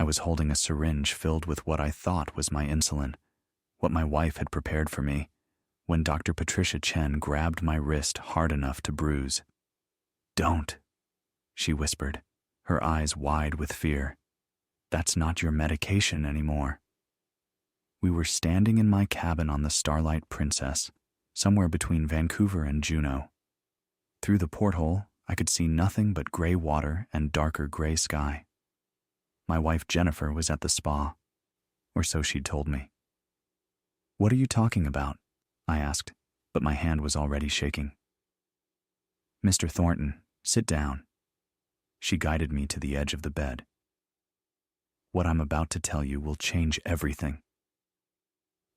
I was holding a syringe filled with what I thought was my insulin, what my wife had prepared for me, when Dr. Patricia Chen grabbed my wrist hard enough to bruise. "Don't," she whispered, her eyes wide with fear. "That's not your medication anymore." We were standing in my cabin on the Starlight Princess, somewhere between Vancouver and Juneau. Through the porthole, I could see nothing but gray water and darker gray sky. My wife Jennifer was at the spa, or so she'd told me. "What are you talking about?" I asked, but my hand was already shaking. "Mr. Thornton, sit down." She guided me to the edge of the bed. "What I'm about to tell you will change everything."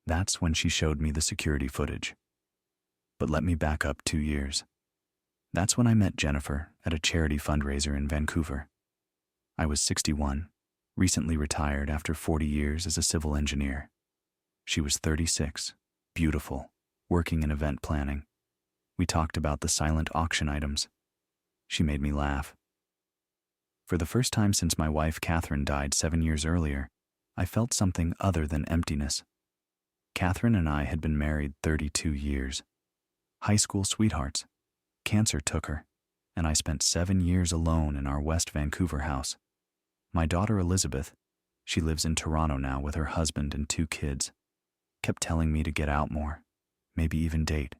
That's when she showed me the security footage. But let me back up 2 years. That's when I met Jennifer at a charity fundraiser in Vancouver. I was 61, recently retired after 40 years as a civil engineer. She was 36, beautiful, working in event planning. We talked about the silent auction items. She made me laugh. For the first time since my wife Catherine died 7 years earlier, I felt something other than emptiness. Catherine and I had been married 32 years. High school sweethearts. Cancer took her, and I spent 7 years alone in our West Vancouver house. My daughter Elizabeth, she lives in Toronto now with her husband and 2 kids, kept telling me to get out more, maybe even date.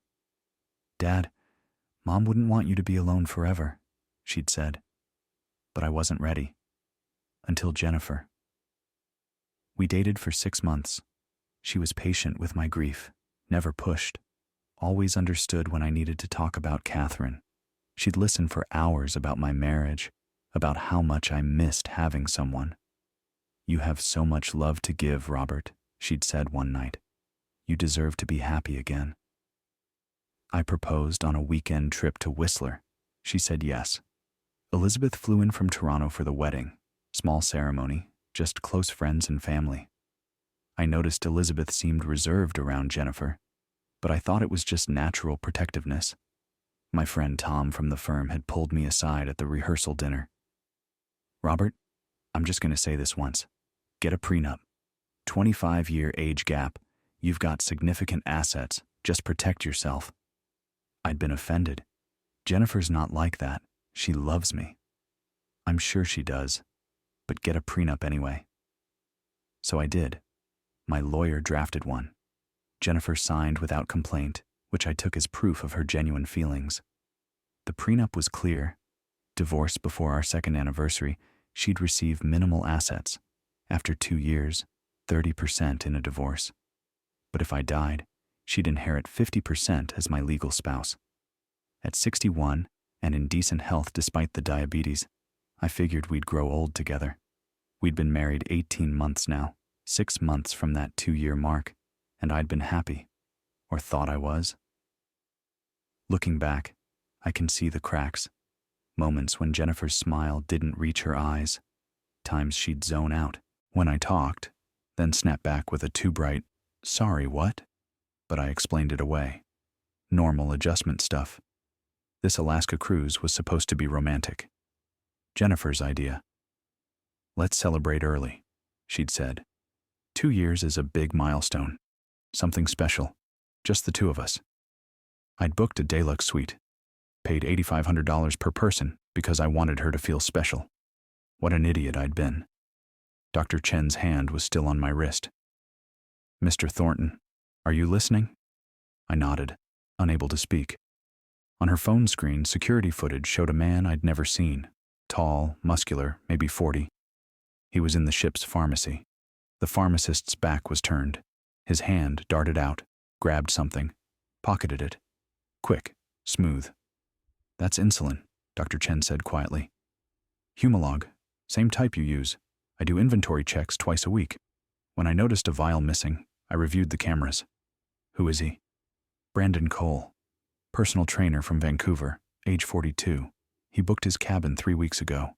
"Dad, Mom wouldn't want you to be alone forever," she'd said. But I wasn't ready. Until Jennifer. We dated for 6 months. She was patient with my grief, never pushed, always understood when I needed to talk about Catherine. She'd listen for hours about my marriage, about how much I missed having someone. "You have so much love to give, Robert," she'd said one night. "You deserve to be happy again." I proposed on a weekend trip to Whistler. She said yes. Elizabeth flew in from Toronto for the wedding, small ceremony, just close friends and family. I noticed Elizabeth seemed reserved around Jennifer, but I thought it was just natural protectiveness. My friend Tom from the firm had pulled me aside at the rehearsal dinner. "Robert, I'm just going to say this once. Get a prenup. 25-year age gap. You've got significant assets. Just protect yourself." I'd been offended. Jennifer's not like that. She loves me. I'm sure she does, but get a prenup anyway. So I did. My lawyer drafted one. Jennifer signed without complaint, which I took as proof of her genuine feelings. The prenup was clear. Divorced before our 2nd anniversary, she'd receive minimal assets. After 2 years, 30% in a divorce. But if I died, she'd inherit 50% as my legal spouse. At 61, and in decent health despite the diabetes, I figured we'd grow old together. We'd been married 18 months now, 6 months from that 2-year mark, and I'd been happy, or thought I was. Looking back, I can see the cracks, moments when Jennifer's smile didn't reach her eyes, times she'd zone out when I talked, then snap back with a too bright, "Sorry, what?" But I explained it away. Normal adjustment stuff. This Alaska cruise was supposed to be romantic. Jennifer's idea. "Let's celebrate early," she'd said. 2 years is a big milestone. Something special. Just the 2 of us. I'd booked a deluxe suite. Paid $8,500 per person because I wanted her to feel special. What an idiot I'd been. Dr. Chen's hand was still on my wrist. "Mr. Thornton, are you listening?" I nodded, unable to speak. On her phone screen, security footage showed a man I'd never seen. Tall, muscular, maybe 40. He was in the ship's pharmacy. The pharmacist's back was turned. His hand darted out, grabbed something, pocketed it. Quick, smooth. "That's insulin," Dr. Chen said quietly. "Humalog, same type you use. I do inventory checks twice a week. When I noticed a vial missing, I reviewed the cameras." "Who is he?" "Brandon Cole. Personal trainer from Vancouver, age 42. He booked his cabin 3 weeks ago."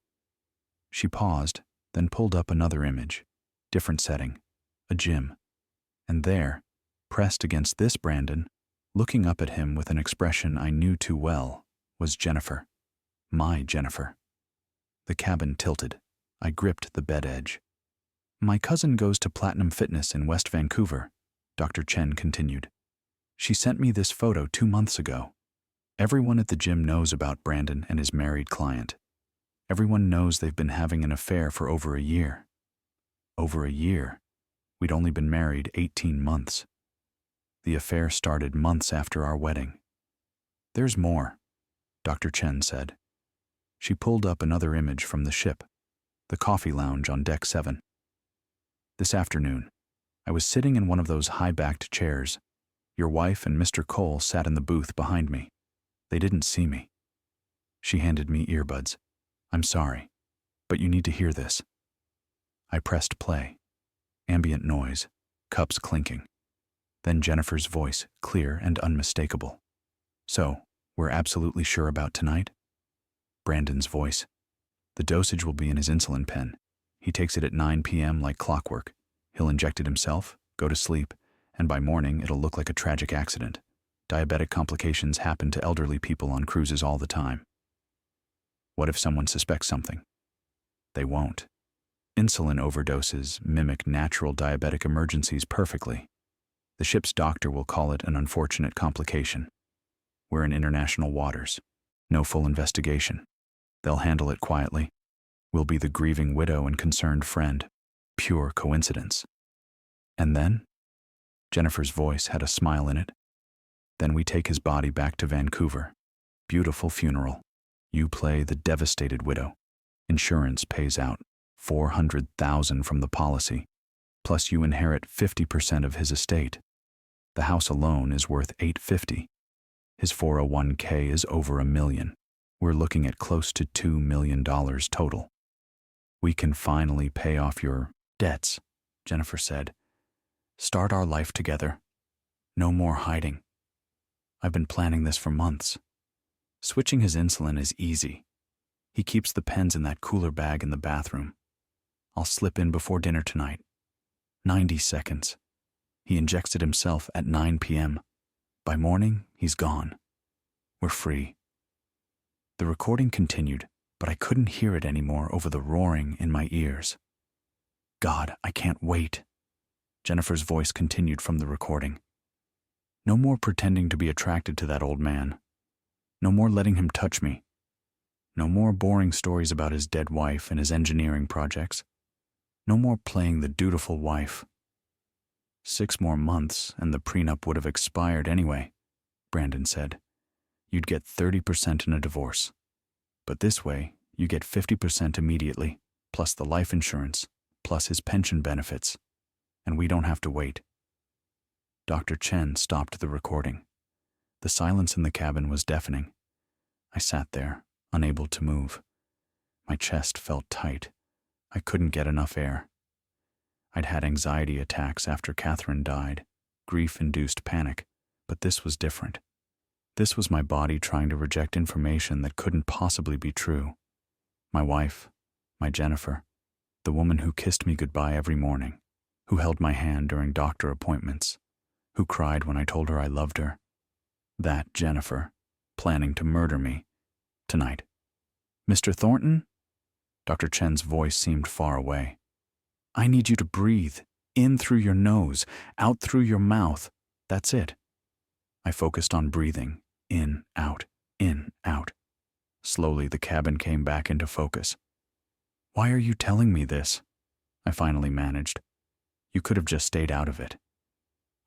She paused, then pulled up another image. Different setting. A gym. And there, pressed against this Brandon, looking up at him with an expression I knew too well, was Jennifer. My Jennifer. The cabin tilted. I gripped the bed edge. My cousin goes to Platinum Fitness in West Vancouver, Dr. Chen continued. She sent me this photo 2 months ago. Everyone at the gym knows about Brandon and his married client. Everyone knows they've been having an affair for over a year. Over a year? We'd only been married 18 months. The affair started months after our wedding. There's more, Dr. Chen said. She pulled up another image from the ship, the coffee lounge on Deck 7. This afternoon, I was sitting in one of those high-backed chairs. Your wife and Mr. Cole sat in the booth behind me. They didn't see me. She handed me earbuds. I'm sorry, but you need to hear this. I pressed play. Ambient noise, cups clinking. Then Jennifer's voice, clear and unmistakable. So, we're absolutely sure about tonight? Brandon's voice. The dosage will be in his insulin pen. He takes it at 9 p.m. like clockwork. He'll inject it himself, go to sleep, and by morning it'll look like a tragic accident. Diabetic complications happen to elderly people on cruises all the time. What if someone suspects something? They won't. Insulin overdoses mimic natural diabetic emergencies perfectly. The ship's doctor will call it an unfortunate complication. We're in international waters. No full investigation. They'll handle it quietly. We'll be the grieving widow and concerned friend. Pure coincidence. And then? Jennifer's voice had a smile in it. Then we take his body back to Vancouver. Beautiful funeral. You play the devastated widow. Insurance pays out $400,000 from the policy, plus you inherit 50% of his estate. The house alone is worth $850. His 401k is over $1 million. We're looking at close to $2 million total. We can finally pay off your debts, Jennifer said. Start our life together. No more hiding. I've been planning this for months. Switching his insulin is easy. He keeps the pens in that cooler bag in the bathroom. I'll slip in before dinner tonight. 90 seconds. He injects it himself at 9 p.m. By morning, he's gone. We're free. The recording continued, but I couldn't hear it anymore over the roaring in my ears. God, I can't wait. Jennifer's voice continued from the recording. No more pretending to be attracted to that old man. No more letting him touch me. No more boring stories about his dead wife and his engineering projects. No more playing the dutiful wife. 6 more months and the prenup would have expired anyway, Brandon said. You'd get 30% in a divorce. But this way, you get 50% immediately, plus the life insurance, plus his pension benefits. And we don't have to wait. Dr. Chen stopped the recording. The silence in the cabin was deafening. I sat there, unable to move. My chest felt tight. I couldn't get enough air. I'd had anxiety attacks after Catherine died, grief-induced panic, but this was different. This was my body trying to reject information that couldn't possibly be true. My wife, my Jennifer, the woman who kissed me goodbye every morning, who held my hand during doctor appointments, who cried when I told her I loved her. That Jennifer, planning to murder me, tonight. Mr. Thornton? Dr. Chen's voice seemed far away. I need you to breathe, in through your nose, out through your mouth. That's it. I focused on breathing, in, out, in, out. Slowly the cabin came back into focus. Why are you telling me this? I finally managed. You could have just stayed out of it.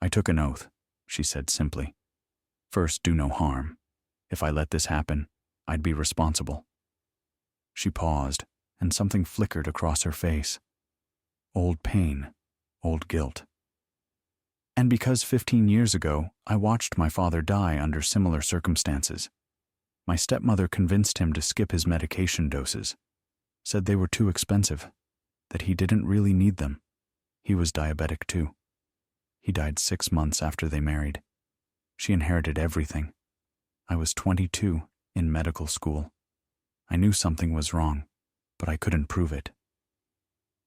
I took an oath, she said simply. First, do no harm. If I let this happen, I'd be responsible. She paused, and something flickered across her face. Old pain, old guilt. And because 15 years ago, I watched my father die under similar circumstances. My stepmother convinced him to skip his medication doses, said they were too expensive, that he didn't really need them. He was diabetic too. He died 6 months after they married. She inherited everything. I was 22, in medical school. I knew something was wrong, but I couldn't prove it.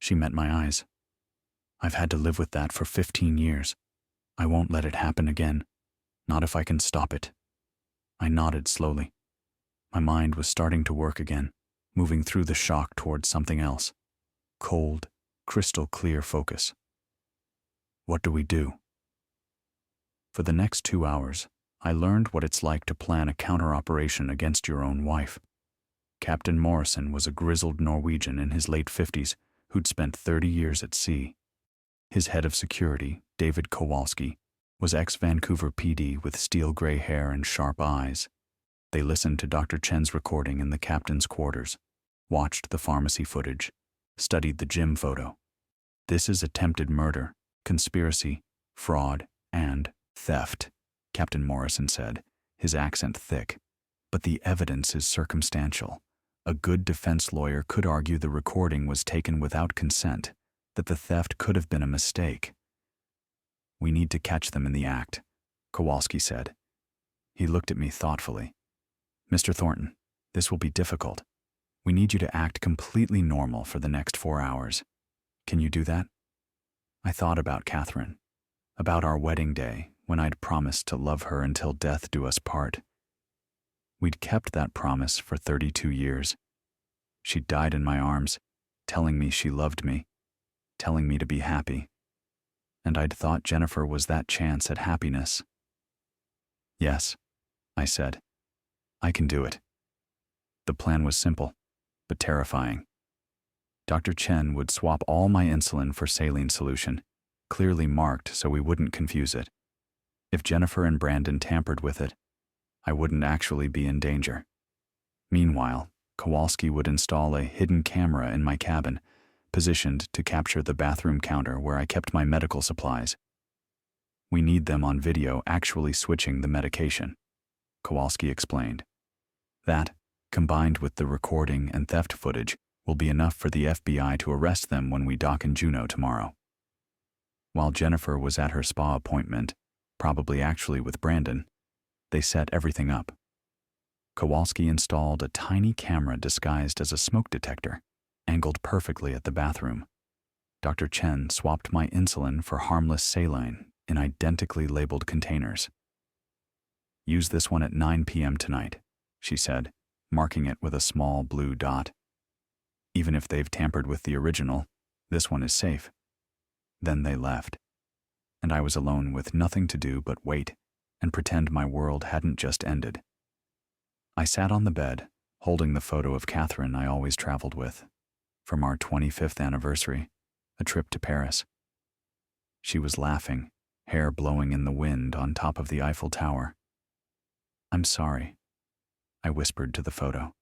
She met my eyes. I've had to live with that for 15 years. I won't let it happen again, not if I can stop it. I nodded slowly. My mind was starting to work again, moving through the shock towards something else. Cold, crystal clear focus. What do we do? For the next 2 hours, I learned what it's like to plan a counter-operation against your own wife. Captain Morrison was a grizzled Norwegian in his late 50s who'd spent 30 years at sea. His head of security, David Kowalski, was ex-Vancouver PD with steel gray hair and sharp eyes. They listened to Dr. Chen's recording in the captain's quarters, watched the pharmacy footage, studied the gym photo. This is attempted murder, conspiracy, fraud, and theft, Captain Morrison said, his accent thick. But the evidence is circumstantial. A good defense lawyer could argue the recording was taken without consent, that the theft could have been a mistake. We need to catch them in the act, Kowalski said. He looked at me thoughtfully. Mr. Thornton, this will be difficult. We need you to act completely normal for the next 4 hours. Can you do that? I thought about Catherine, about our wedding day when I'd promised to love her until death do us part. We'd kept that promise for 32 years. She died in my arms, telling me she loved me, telling me to be happy. And I'd thought Jennifer was that chance at happiness. Yes, I said. I can do it. The plan was simple, but terrifying. Dr. Chen would swap all my insulin for saline solution, clearly marked so we wouldn't confuse it. If Jennifer and Brandon tampered with it, I wouldn't actually be in danger. Meanwhile, Kowalski would install a hidden camera in my cabin, positioned to capture the bathroom counter where I kept my medical supplies. We need them on video actually switching the medication, Kowalski explained. That, combined with the recording and theft footage, will be enough for the FBI to arrest them when we dock in Juneau tomorrow. While Jennifer was at her spa appointment, probably actually with Brandon, they set everything up. Kowalski installed a tiny camera disguised as a smoke detector, angled perfectly at the bathroom. Dr. Chen swapped my insulin for harmless saline in identically labeled containers. Use this one at 9 p.m. tonight, she said, marking it with a small blue dot. Even if they've tampered with the original, this one is safe. Then they left, and I was alone with nothing to do but wait and pretend my world hadn't just ended. I sat on the bed, holding the photo of Catherine I always traveled with, from our 25th anniversary, a trip to Paris. She was laughing, hair blowing in the wind on top of the Eiffel Tower. I'm sorry, I whispered to the photo.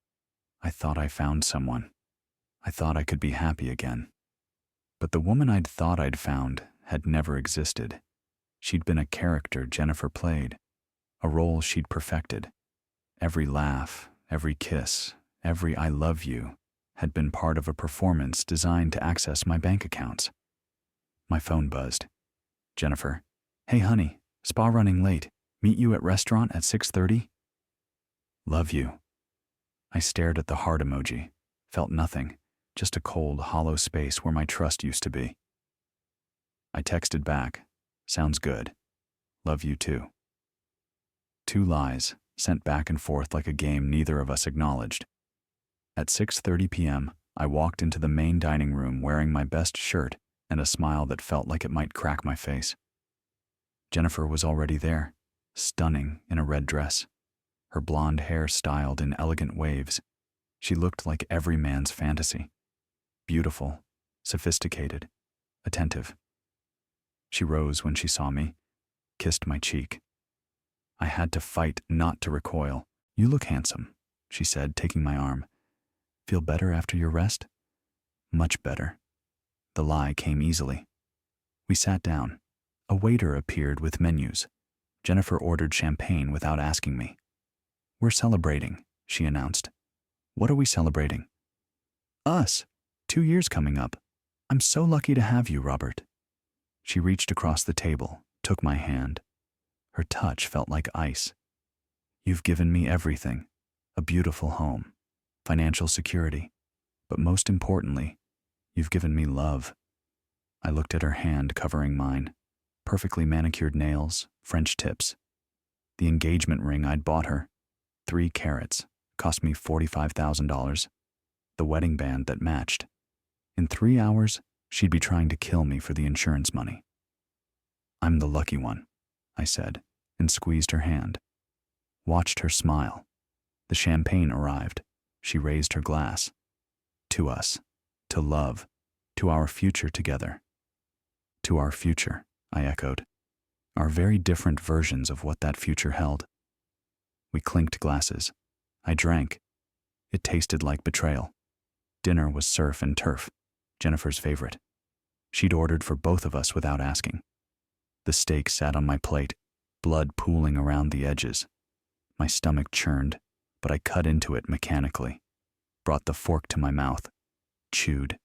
I thought I found someone. I thought I could be happy again. But the woman I'd thought I'd found had never existed. She'd been a character Jennifer played, a role she'd perfected. Every laugh, every kiss, every I love you had been part of a performance designed to access my bank accounts. My phone buzzed. Jennifer, hey honey, spa running late. Meet you at restaurant at 6:30? Love you. I stared at the heart emoji, felt nothing, just a cold, hollow space where my trust used to be. I texted back, sounds good. Love you too. 2 lies, sent back and forth like a game neither of us acknowledged. At 6:30 p.m., I walked into the main dining room wearing my best shirt and a smile that felt like it might crack my face. Jennifer was already there, stunning in a red dress, her blonde hair styled in elegant waves. She looked like every man's fantasy. Beautiful, sophisticated, attentive. She rose when she saw me, kissed my cheek. I had to fight not to recoil. You look handsome, she said, taking my arm. Feel better after your rest? Much better. The lie came easily. We sat down. A waiter appeared with menus. Jennifer ordered champagne without asking me. We're celebrating, she announced. What are we celebrating? Us. 2 years coming up. I'm so lucky to have you, Robert. She reached across the table, took my hand. Her touch felt like ice. You've given me everything. A beautiful home, financial security, but most importantly, you've given me love. I looked at her hand covering mine, perfectly manicured nails, French tips. The engagement ring I'd bought her, 3 carats, cost me $45,000. The wedding band that matched. In 3 hours, She'd be trying to kill me for the insurance money. I'm the lucky one, I said, and squeezed her hand. Watched her smile. The champagne arrived. She raised her glass. To us. To love. To our future together. To our future, I echoed. Our very different versions of what that future held. We clinked glasses. I drank. It tasted like betrayal. Dinner was surf and turf, Jennifer's favorite. She'd ordered for both of us without asking. The steak sat on my plate, blood pooling around the edges. My stomach churned, but I cut into it mechanically. Brought the fork to my mouth. Chewed.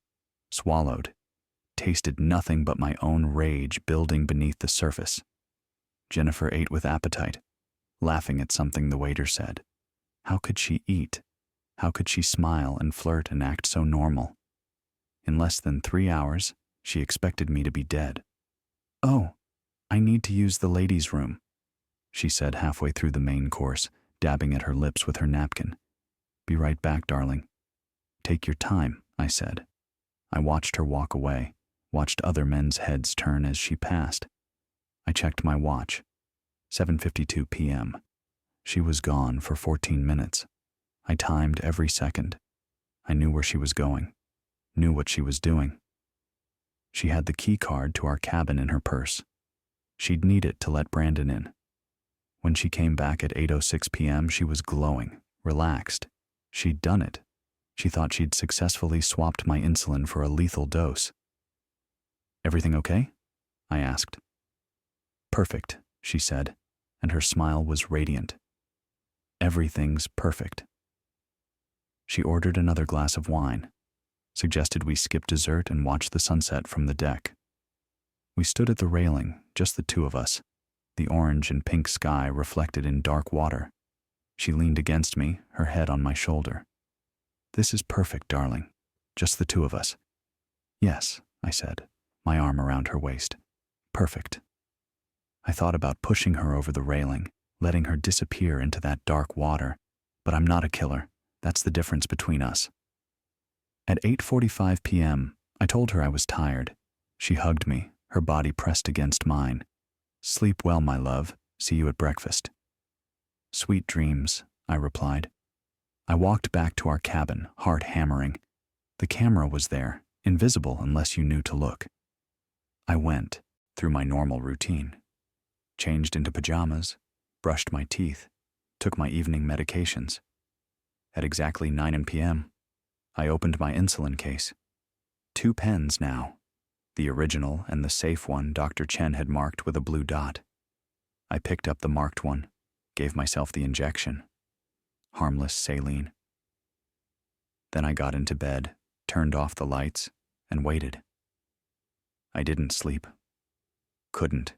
Swallowed. Tasted nothing but my own rage building beneath the surface. Jennifer ate with appetite, laughing at something the waiter said. How could she eat? How could she smile and flirt and act so normal? In less than 3 hours, she expected me to be dead. Oh, I need to use the ladies' room, she said halfway through the main course, dabbing at her lips with her napkin. Be right back, darling. Take your time, I said. I watched her walk away, watched other men's heads turn as she passed. I checked my watch. 7:52 p.m. She was gone for 14 minutes. I timed every second. I knew where she was going, knew what she was doing. She had the key card to our cabin in her purse. She'd need it to let Brandon in. When she came back at 8:06 p.m., she was glowing, relaxed. She'd done it. She thought she'd successfully swapped my insulin for a lethal dose. Everything okay? I asked. Perfect, she said, and her smile was radiant. Everything's perfect. She ordered another glass of wine, suggested we skip dessert and watch the sunset from the deck. We stood at the railing, just the two of us, the orange and pink sky reflected in dark water. She leaned against me, her head on my shoulder. This is perfect, darling. Just the two of us. Yes, I said, my arm around her waist. Perfect. I thought about pushing her over the railing, letting her disappear into that dark water, but I'm not a killer. That's the difference between us. At 8:45 p.m., I told her I was tired. She hugged me, her body pressed against mine. Sleep well, my love. See you at breakfast. Sweet dreams, I replied. I walked back to our cabin, heart hammering. The camera was there, invisible unless you knew to look. I went through my normal routine. Changed into pajamas, brushed my teeth, took my evening medications. At exactly 9 p.m., I opened my insulin case. 2 pens now, the original and the safe one Dr. Chen had marked with a blue dot. I picked up the marked one, gave myself the injection. Harmless saline. Then I got into bed, turned off the lights, and waited. I didn't sleep. Couldn't.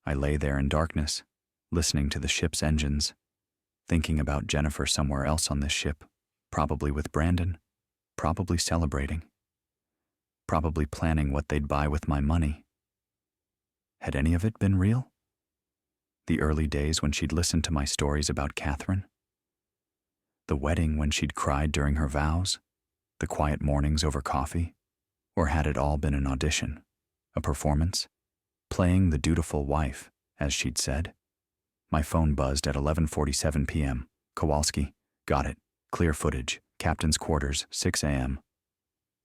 I lay there in darkness, listening to the ship's engines, thinking about Jennifer somewhere else on this ship, probably with Brandon, probably celebrating, probably planning what they'd buy with my money. Had any of it been real? The early days when she'd listened to my stories about Catherine? The wedding when she'd cried during her vows? The quiet mornings over coffee? Or had it all been an audition, a performance? Playing the dutiful wife, as she'd said? My phone buzzed at 11:47 p.m. Kowalski, got it, clear footage, captain's quarters, 6 a.m.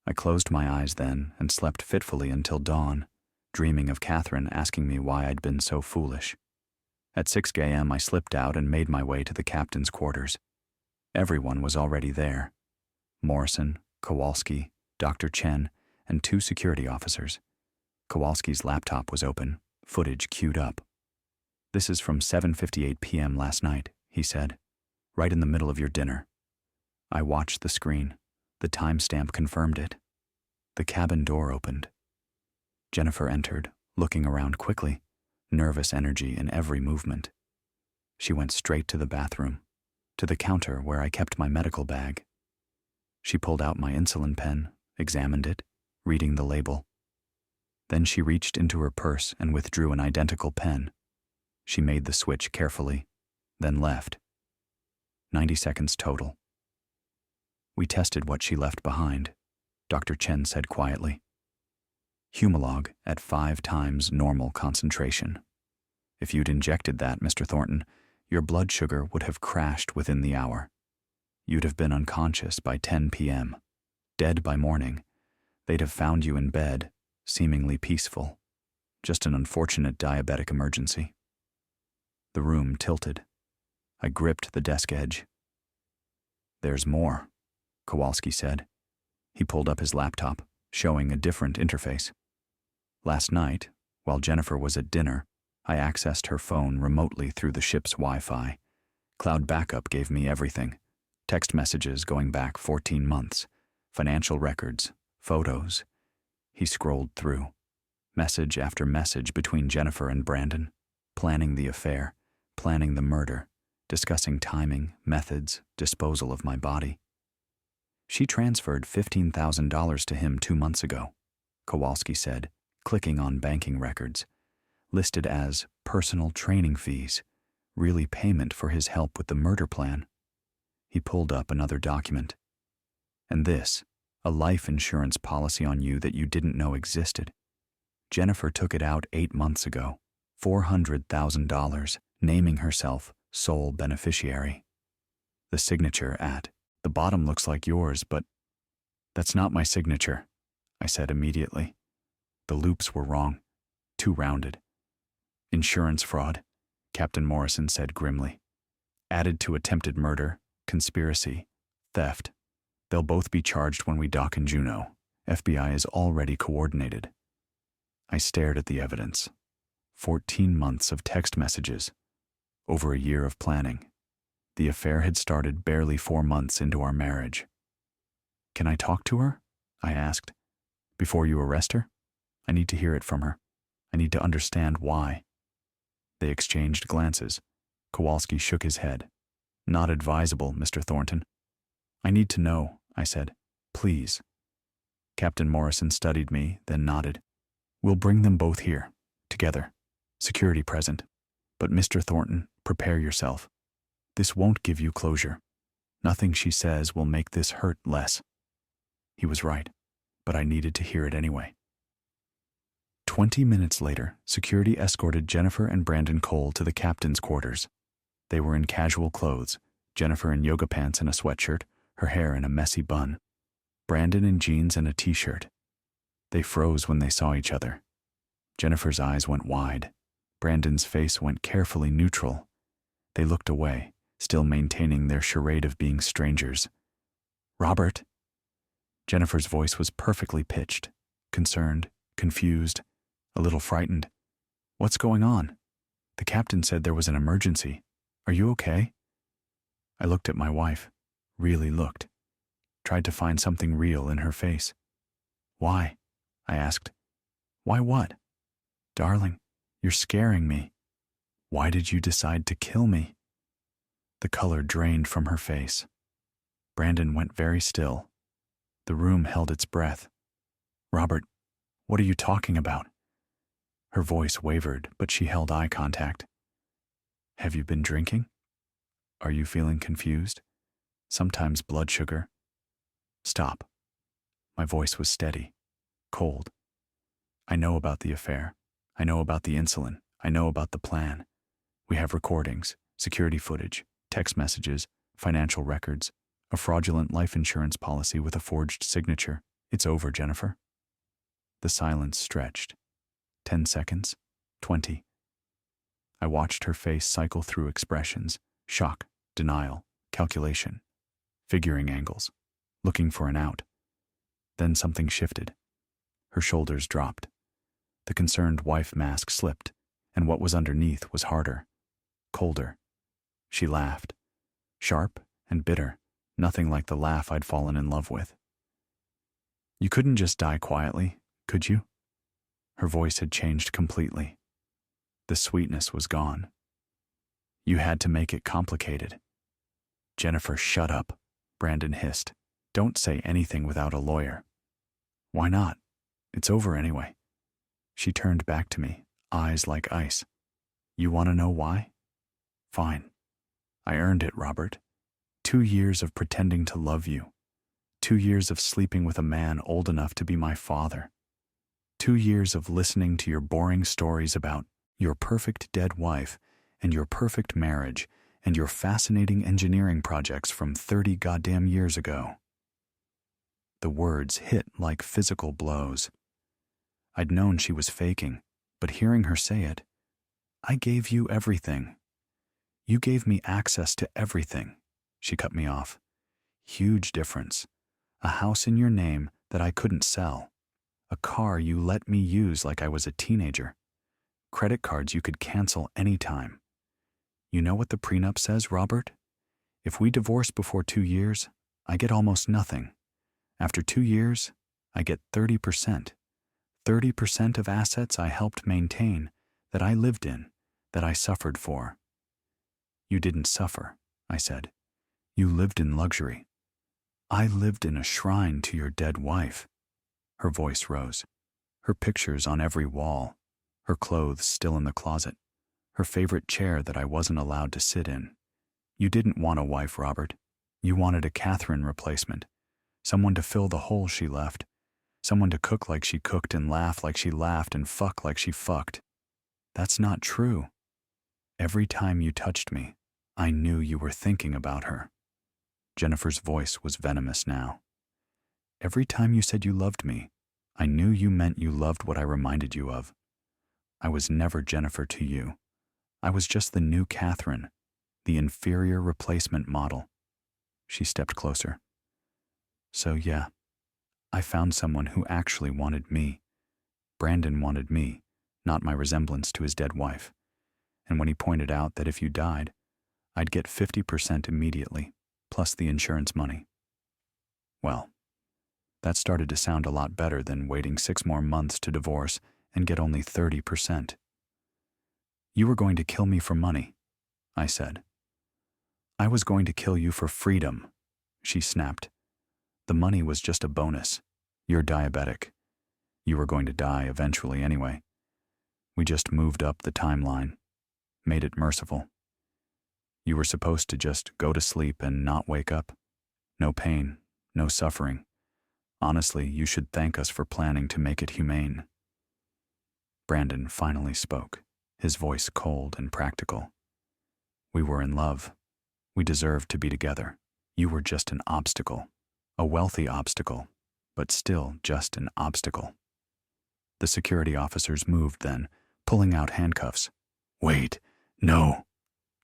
I closed my eyes then and slept fitfully until dawn, dreaming of Catherine asking me why I'd been so foolish. At 6 a.m. I slipped out and made my way to the captain's quarters. Everyone was already there. Morrison, Kowalski, Dr. Chen, and 2 security officers. Kowalski's laptop was open, footage queued up. This is from 7:58 p.m. last night, he said, right in the middle of your dinner. I watched the screen. The timestamp confirmed it. The cabin door opened. Jennifer entered, looking around quickly, nervous energy in every movement. She went straight to the bathroom, to the counter where I kept my medical bag. She pulled out my insulin pen, examined it, reading the label. Then she reached into her purse and withdrew an identical pen. She made the switch carefully, then left. 90 seconds total. We tested what she left behind, Dr. Chen said quietly. Humalog at 5 times normal concentration. If you'd injected that, Mr. Thornton, your blood sugar would have crashed within the hour. You'd have been unconscious by 10 p.m., dead by morning. They'd have found you in bed, seemingly peaceful. Just an unfortunate diabetic emergency. The room tilted. I gripped the desk edge. "There's more," Kowalski said. He pulled up his laptop, showing a different interface. "Last night, while Jennifer was at dinner, I accessed her phone remotely through the ship's Wi-Fi. Cloud backup gave me everything. Text messages going back 14 months, financial records, photos." He scrolled through. Message after message between Jennifer and Brandon, planning the affair, planning the murder, discussing timing, methods, disposal of my body. "She transferred $15,000 to him 2 months ago," Kowalski said, clicking on banking records, listed as personal training fees, really payment for his help with the murder plan. He pulled up another document. "And this, a life insurance policy on you that you didn't know existed. Jennifer took it out 8 months ago, $400,000, naming herself sole beneficiary. The signature at the bottom looks like yours, but that's not my signature," I said immediately. The loops were wrong, too rounded. "Insurance fraud," Captain Morrison said grimly. "Added to attempted murder, conspiracy, theft. They'll both be charged when we dock in Juneau. FBI is already coordinated." I stared at the evidence. 14 months of text messages. Over a year of planning. The affair had started barely 4 months into our marriage. "Can I talk to her?" I asked. "Before you arrest her? I need to hear it from her. I need to understand why." They exchanged glances. Kowalski shook his head. "Not advisable, Mr. Thornton." "I need to know," I said. "Please." Captain Morrison studied me, then nodded. "We'll bring them both here, together. Security present. But Mr. Thornton, prepare yourself. This won't give you closure. Nothing she says will make this hurt less." He was right, but I needed to hear it anyway. 20 minutes later, security escorted Jennifer and Brandon Cole to the captain's quarters. They were in casual clothes, Jennifer in yoga pants and a sweatshirt, her hair in a messy bun. Brandon in jeans and a t-shirt. They froze when they saw each other. Jennifer's eyes went wide. Brandon's face went carefully neutral. They looked away, still maintaining their charade of being strangers. "Robert." Jennifer's voice was perfectly pitched, concerned, confused, a little frightened. "What's going on? The captain said there was an emergency. Are you okay?" I looked at my wife, really looked, tried to find something real in her face. "Why?" I asked. "Why what?" "Darling, you're scaring me. Why did you decide to kill me?" The color drained from her face. Brandon went very still. The room held its breath. "Robert, what are you talking about?" Her voice wavered, but she held eye contact. "Have you been drinking? Are you feeling confused? Sometimes blood sugar." "Stop." My voice was steady, cold. "I know about the affair. I know about the insulin. I know about the plan. We have recordings, security footage, text messages, financial records, a fraudulent life insurance policy with a forged signature. It's over, Jennifer." The silence stretched. 10 seconds, 20. I watched her face cycle through expressions: shock, denial, calculation, figuring angles, looking for an out. Then something shifted. Her shoulders dropped. The concerned wife mask slipped, and what was underneath was harder, colder. She laughed, sharp and bitter, nothing like the laugh I'd fallen in love with. "You couldn't just die quietly, could you?" Her voice had changed completely. The sweetness was gone. "You had to make it complicated." "Jennifer, shut up," Brandon hissed. "Don't say anything without a lawyer." "Why not? It's over anyway." She turned back to me, eyes like ice. "You want to know why? Fine. I earned it, Robert. 2 years of pretending to love you. 2 years of sleeping with a man old enough to be my father. 2 years of listening to your boring stories about your perfect dead wife and your perfect marriage and your fascinating engineering projects from 30 goddamn years ago. The words hit like physical blows. I'd known she was faking, but hearing her say it, I gave you everything. You gave me access to everything. She cut me off. Huge difference. A house in your name that I couldn't sell. A car you let me use like I was a teenager. Credit cards you could cancel anytime. You know what the prenup says, Robert? If we divorce before 2 years, I get almost nothing. After 2 years, I get 30%. 30% of assets I helped maintain, that I lived in, that I suffered for. You didn't suffer, I said. You lived in luxury. I lived in a shrine to your dead wife. Her voice rose. Her pictures on every wall. Her clothes still in the closet. Her favorite chair that I wasn't allowed to sit in. You didn't want a wife, Robert. You wanted a Catherine replacement. Someone to fill the hole she left. Someone to cook like she cooked and laugh like she laughed and fuck like she fucked. That's not true. Every time you touched me, I knew you were thinking about her. Jennifer's voice was venomous now. Every time you said you loved me, I knew you meant you loved what I reminded you of. I was never Jennifer to you. I was just the new Catherine, the inferior replacement model. She stepped closer. So yeah, I found someone who actually wanted me. Brandon wanted me, not my resemblance to his dead wife. And when he pointed out that if you died, I'd get 50% immediately, plus the insurance money. Well, that started to sound a lot better than waiting 6 more months to divorce and get only 30%. You were going to kill me for money, I said. I was going to kill you for freedom, she snapped. The money was just a bonus. You're diabetic. You were going to die eventually anyway. We just moved up the timeline, made it merciful. You were supposed to just go to sleep and not wake up. No pain, no suffering. Honestly, you should thank us for planning to make it humane. Brandon finally spoke, his voice cold and practical. We were in love. We deserved to be together. You were just an obstacle, a wealthy obstacle, but still just an obstacle. The security officers moved then, pulling out handcuffs. Wait, no.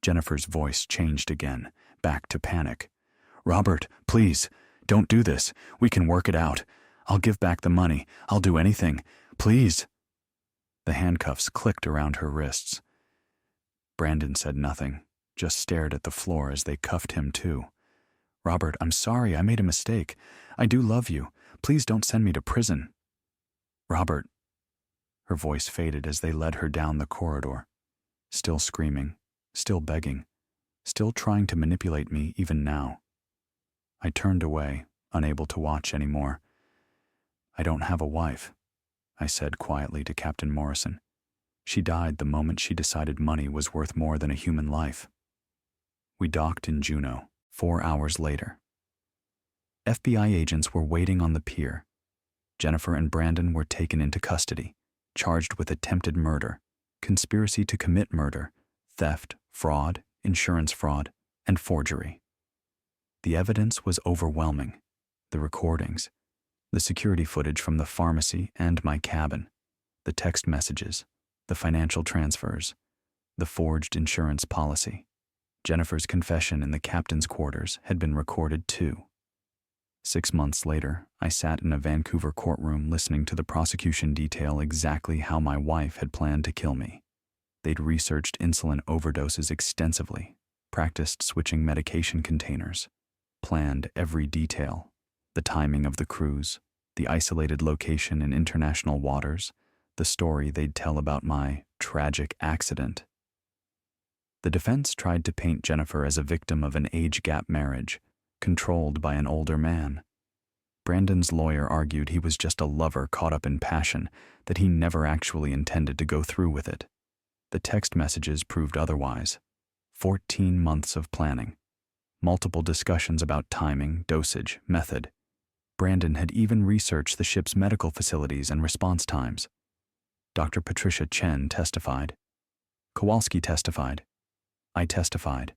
Jennifer's voice changed again, back to panic. Robert, please, don't do this. We can work it out. I'll give back the money. I'll do anything. Please. The handcuffs clicked around her wrists. Brandon said nothing, just stared at the floor as they cuffed him too. Robert, I'm sorry, I made a mistake. I do love you. Please don't send me to prison. Robert. Her voice faded as they led her down the corridor. Still screaming, still begging, still trying to manipulate me even now. I turned away, unable to watch anymore. I don't have a wife, I said quietly to Captain Morrison. She died the moment she decided money was worth more than a human life. We docked in Juneau, 4 hours later. FBI agents were waiting on the pier. Jennifer and Brandon were taken into custody, charged with attempted murder, conspiracy to commit murder, theft, fraud, insurance fraud, and forgery. The evidence was overwhelming. The recordings, the security footage from the pharmacy and my cabin, the text messages, the financial transfers, the forged insurance policy. Jennifer's confession in the captain's quarters had been recorded too. 6 months later, I sat in a Vancouver courtroom listening to the prosecution detail exactly how my wife had planned to kill me. They'd researched insulin overdoses extensively, practiced switching medication containers, planned every detail, the timing of the cruise, the isolated location in international waters, the story they'd tell about my tragic accident. The defense tried to paint Jennifer as a victim of an age-gap marriage, controlled by an older man. Brandon's lawyer argued he was just a lover caught up in passion, that he never actually intended to go through with it. The text messages proved otherwise. 14 months of planning. Multiple discussions about timing, dosage, method. Brandon had even researched the ship's medical facilities and response times. Dr. Patricia Chen testified. Kowalski testified. I testified.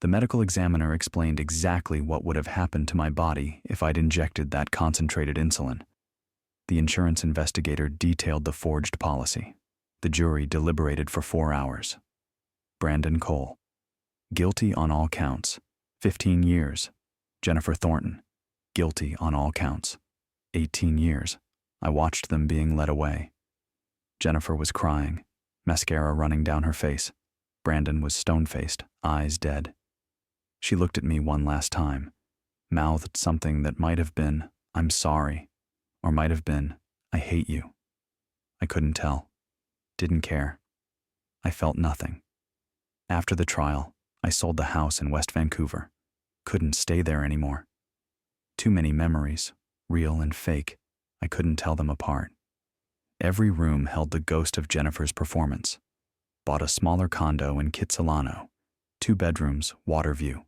The medical examiner explained exactly what would have happened to my body if I'd injected that concentrated insulin. The insurance investigator detailed the forged policy. The jury deliberated for 4 hours. Brandon Cole. Guilty on all counts. 15 years. Jennifer Thornton. Guilty on all counts. 18 years. I watched them being led away. Jennifer was crying, mascara running down her face. Brandon was stone-faced, eyes dead. She looked at me one last time, mouthed something that might have been, "I'm sorry," or might have been, "I hate you." I couldn't tell. Didn't care. I felt nothing. After the trial, I sold the house in West Vancouver. Couldn't stay there anymore. Too many memories, real and fake. I couldn't tell them apart. Every room held the ghost of Jennifer's performance. Bought a smaller condo in Kitsilano, 2 bedrooms, water view.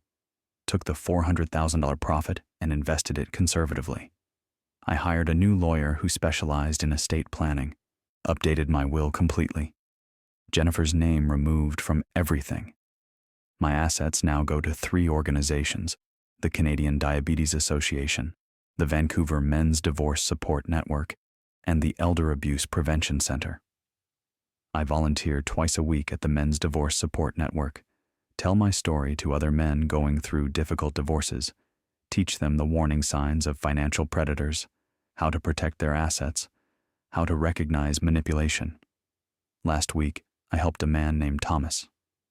Took the $400,000 profit and invested it conservatively. I hired a new lawyer who specialized in estate planning, updated my will completely. Jennifer's name removed from everything. My assets now go to 3 organizations: the Canadian Diabetes Association, the Vancouver Men's Divorce Support Network, and the Elder Abuse Prevention Center. I volunteer twice a week at the Men's Divorce Support Network, tell my story to other men going through difficult divorces, teach them the warning signs of financial predators, how to protect their assets, how to recognize manipulation. Last week, I helped a man named Thomas,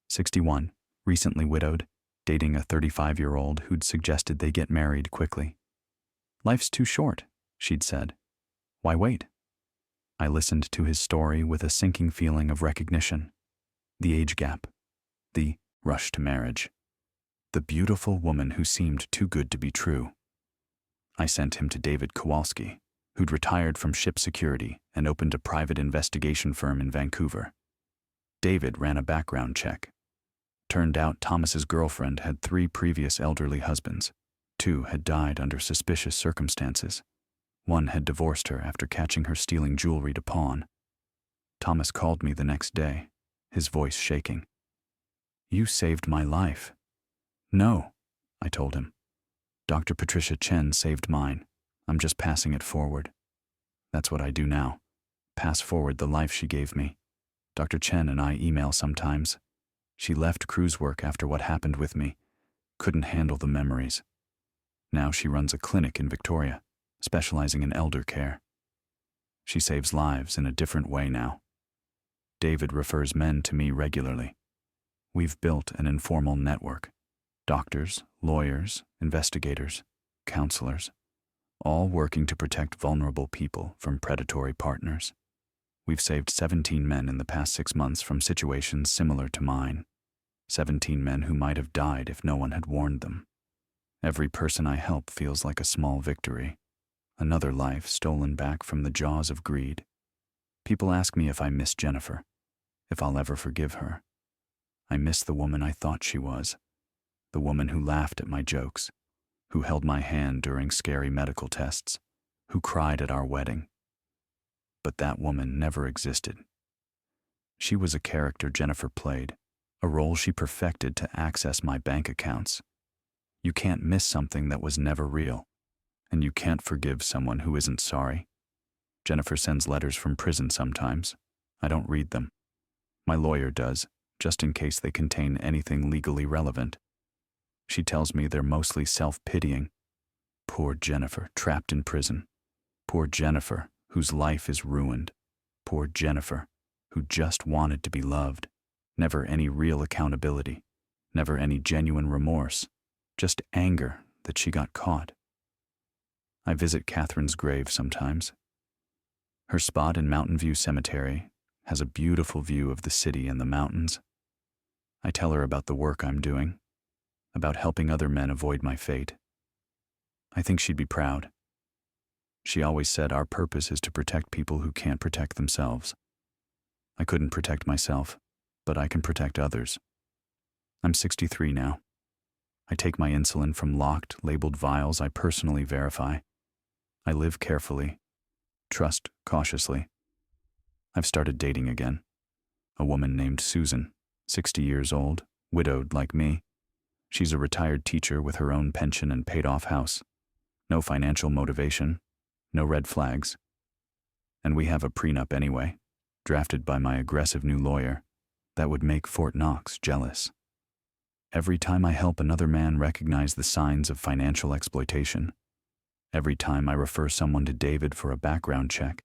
61, recently widowed, dating a 35-year-old who'd suggested they get married quickly. "Life's too short," she'd said. "Why wait?" I listened to his story with a sinking feeling of recognition. The age gap. The rush to marriage. The beautiful woman who seemed too good to be true. I sent him to David Kowalski, who'd retired from ship security and opened a private investigation firm in Vancouver. David ran a background check. Turned out Thomas's girlfriend had 3 previous elderly husbands. 2 had died under suspicious circumstances. 1 had divorced her after catching her stealing jewelry to pawn. Thomas called me the next day, his voice shaking. "You saved my life." "No," I told him. "Dr. Patricia Chen saved mine. I'm just passing it forward. That's what I do now. Pass forward the life she gave me. Dr. Chen and I email sometimes. She left cruise work after what happened with me. Couldn't handle the memories. Now she runs a clinic in Victoria, specializing in elder care. She saves lives in a different way now. David refers men to me regularly. We've built an informal network. Doctors, lawyers, investigators, counselors, all working to protect vulnerable people from predatory partners. We've saved 17 men in the past 6 months from situations similar to mine. 17 men who might have died if no one had warned them. Every person I help feels like a small victory. Another life stolen back from the jaws of greed. People ask me if I miss Jennifer, if I'll ever forgive her. I miss the woman I thought she was, the woman who laughed at my jokes, who held my hand during scary medical tests, who cried at our wedding. But that woman never existed. She was a character Jennifer played, a role she perfected to access my bank accounts. You can't miss something that was never real, and you can't forgive someone who isn't sorry. Jennifer sends letters from prison sometimes. I don't read them. My lawyer does, just in case they contain anything legally relevant. She tells me they're mostly self-pitying. Poor Jennifer, trapped in prison. Poor Jennifer, whose life is ruined. Poor Jennifer, who just wanted to be loved. Never any real accountability. Never any genuine remorse. Just anger that she got caught. I visit Catherine's grave sometimes. Her spot in Mountain View Cemetery has a beautiful view of the city and the mountains. I tell her about the work I'm doing, about helping other men avoid my fate. I think she'd be proud. She always said our purpose is to protect people who can't protect themselves. I couldn't protect myself, but I can protect others. I'm 63 now. I take my insulin from locked, labeled vials I personally verify, I live carefully, trust cautiously. I've started dating again. A woman named Susan, 60 years old, widowed like me. She's a retired teacher with her own pension and paid-off house. No financial motivation, no red flags. And we have a prenup anyway, drafted by my aggressive new lawyer, that would make Fort Knox jealous. Every time I help another man recognize the signs of financial exploitation, every time I refer someone to David for a background check,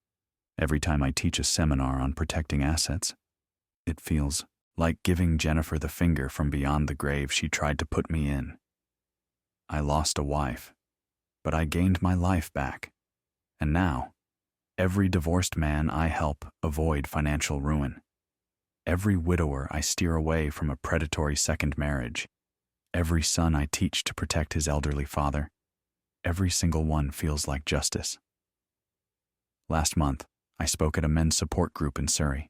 every time I teach a seminar on protecting assets, it feels like giving Jennifer the finger from beyond the grave she tried to put me in. I lost a wife, but I gained my life back. And now, every divorced man I help avoid financial ruin. Every widower I steer away from a predatory second marriage. Every son I teach to protect his elderly father. Every single one feels like justice. Last month, I spoke at a men's support group in Surrey.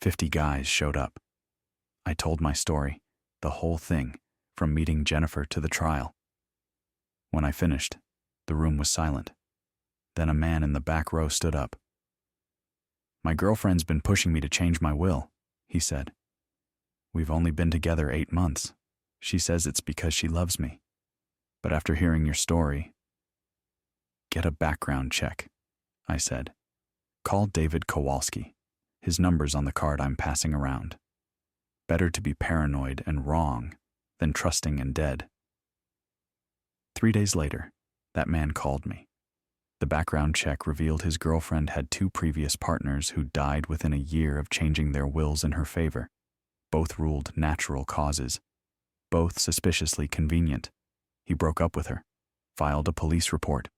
50 guys showed up. I told my story, the whole thing, from meeting Jennifer to the trial. When I finished, the room was silent. Then a man in the back row stood up. "My girlfriend's been pushing me to change my will," he said. "We've only been together 8 months. She says it's because she loves me. But after hearing your story..." "Get a background check," I said. "Call David Kowalski. His number's on the card I'm passing around. Better to be paranoid and wrong than trusting and dead." 3 days later, that man called me. The background check revealed his girlfriend had 2 previous partners who died within a year of changing their wills in her favor. Both ruled natural causes. Both suspiciously convenient. He broke up with her, filed a police report.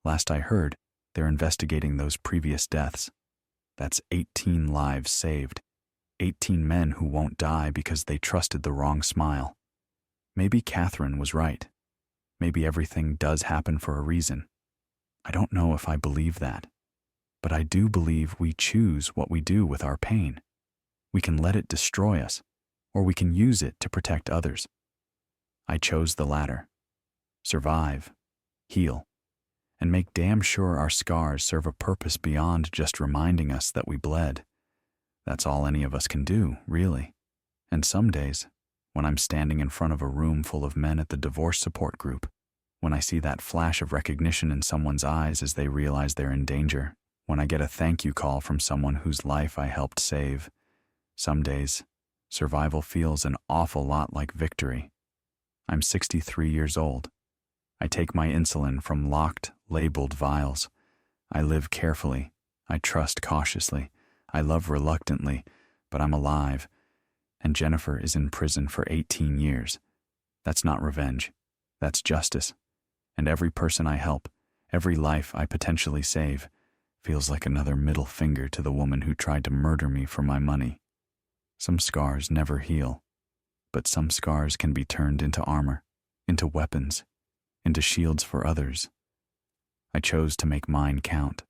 Last I heard, they're investigating those previous deaths. That's 18 lives saved. 18 men who won't die because they trusted the wrong smile. Maybe Catherine was right. Maybe everything does happen for a reason. I don't know if I believe that, but I do believe we choose what we do with our pain. We can let it destroy us, or we can use it to protect others. I chose the latter. Survive, heal, and make damn sure our scars serve a purpose beyond just reminding us that we bled. That's all any of us can do, really. And some days, when I'm standing in front of a room full of men at the divorce support group, when I see that flash of recognition in someone's eyes as they realize they're in danger, when I get a thank you call from someone whose life I helped save, some days, survival feels an awful lot like victory. I'm 63 years old. I take my insulin from locked, labeled vials. I live carefully. I trust cautiously. I love reluctantly, but I'm alive. And Jennifer is in prison for 18 years. That's not revenge. That's justice. And every person I help, every life I potentially save, feels like another middle finger to the woman who tried to murder me for my money. Some scars never heal, but some scars can be turned into armor, into weapons, into shields for others. I chose to make mine count.